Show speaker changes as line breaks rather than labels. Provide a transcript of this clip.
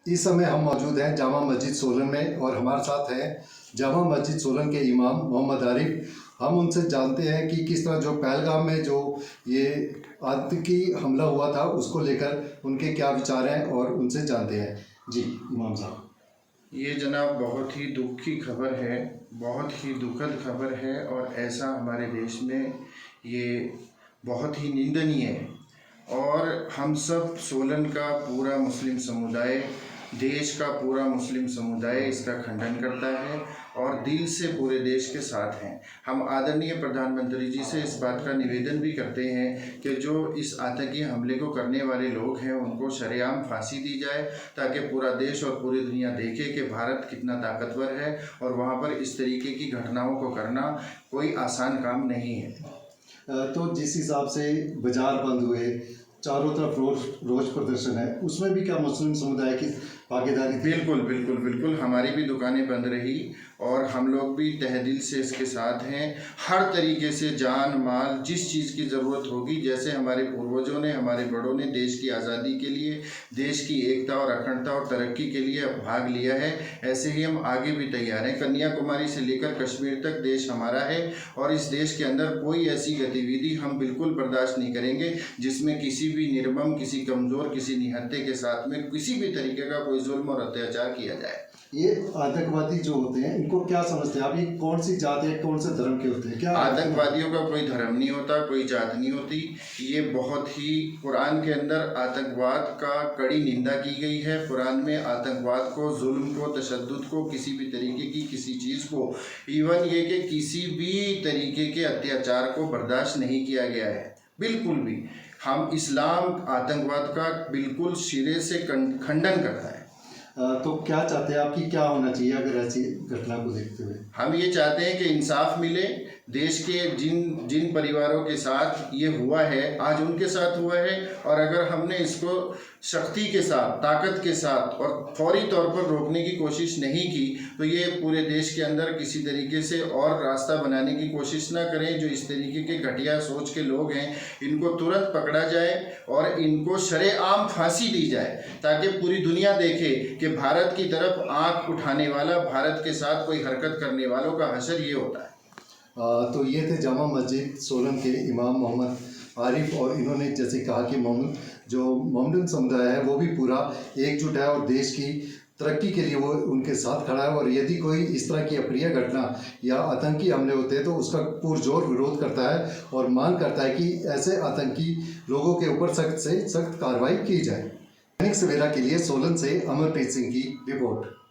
इस समय हम मौजूद हैं जामा मस्जिद सोलन में और हमारे साथ हैं जामा मस्जिद सोलन के इमाम मोहम्मद आरिफ। हम उनसे जानते हैं कि किस तरह जो पहलगाम में जो ये आतंकी हमला हुआ था उसको लेकर उनके क्या विचार हैं और उनसे जानते हैं। जी इमाम साहब।
ये जनाब बहुत ही दुख की खबर है, बहुत ही दुखद खबर है और ऐसा हमारे देश में ये बहुत ही निंदनीय है। और हम सब सोलन का पूरा मुस्लिम समुदाय, देश का पूरा मुस्लिम समुदाय इसका खंडन करता है और दिल से पूरे देश के साथ हैं। हम आदरणीय प्रधानमंत्री जी से इस बात का निवेदन भी करते हैं कि जो इस आतंकी हमले को करने वाले लोग हैं उनको शरेआम फांसी दी जाए, ताकि पूरा देश और पूरी दुनिया देखे कि भारत कितना ताकतवर है और वहाँ पर इस तरीके की घटनाओं को करना कोई आसान काम नहीं है।
तो जिस हिसाब से बाजार बंद हुए, चारों तरफ रोज प्रदर्शन है, उसमें भी क्या मुस्लिम समुदाय की भागीदारी थी?
बिल्कुल बिल्कुल बिल्कुल, हमारी भी दुकानें बंद रही और हम लोग भी तहे दिल से इसके साथ हैं। हर तरीके से जान माल जिस चीज़ की ज़रूरत होगी, जैसे हमारे पूर्वजों ने, हमारे बड़ों ने देश की आज़ादी के लिए, देश की एकता और अखंडता और तरक्की के लिए भाग लिया है, ऐसे ही हम आगे भी तैयार हैं। कन्याकुमारी से लेकर कश्मीर तक देश हमारा है और इस देश के अंदर कोई ऐसी गतिविधि हम बिल्कुल बर्दाश्त नहीं करेंगे जिसमें किसी भी निर्मम, किसी कमज़ोर, किसी निहत्थे के साथ में किसी भी तरीके का कोई जुल्म और अत्याचार किया जाए।
ये आतंकवादी जो होते हैं इनको क्या समझते हैं आप? ये कौन सी जात है, कौन से धर्म के होते हैं? क्या
आतंकवादियों का कोई धर्म नहीं होता, कोई जात नहीं होती। ये बहुत ही कुरान के अंदर आतंकवाद का कड़ी निंदा की गई है। कुरान में आतंकवाद को, जुल्म को, तशद्दुद को, किसी भी तरीके की किसी चीज़ को, इवन ये कि किसी भी तरीके के अत्याचार को बर्दाश्त नहीं किया गया है, बिल्कुल भी। हम इस्लाम आतंकवाद का बिल्कुल सिरे से खंडन करता है।
तो क्या चाहते हैं आप कि क्या होना चाहिए अगर ऐसी घटना को देखते हुए?
हम ये चाहते हैं कि इंसाफ मिले। देश के जिन जिन परिवारों के साथ ये हुआ है, आज उनके साथ हुआ है, और अगर हमने इसको शक्ति के साथ, ताकत के साथ और फौरी तौर पर रोकने की कोशिश नहीं की तो ये पूरे देश के अंदर किसी तरीके से और रास्ता बनाने की कोशिश ना करें। जो इस तरीके के घटिया सोच के लोग हैं इनको तुरंत पकड़ा जाए और इनको शरेआम फांसी दी जाए, ताकि पूरी दुनिया देखे कि भारत की तरफ आंख उठाने वाला, भारत के साथ कोई हरकत करने वालों का हशर ये होता है।
तो ये थे जामा मस्जिद सोलन के इमाम मोहम्मद आरिफ, और इन्होंने जैसे कहा कि मोहम्मदन समुदाय है वो भी पूरा एकजुट है और देश की तरक्की के लिए वो उनके साथ खड़ा है। और यदि कोई इस तरह की अप्रिय घटना या आतंकी हमले होते हैं तो उसका पुरजोर विरोध करता है और मांग करता है कि ऐसे आतंकी लोगों के ऊपर सख्त से सख्त कार्रवाई की जाए। दैनिक सवेरा के लिए सोलन से अमरप्रीत सिंह की रिपोर्ट।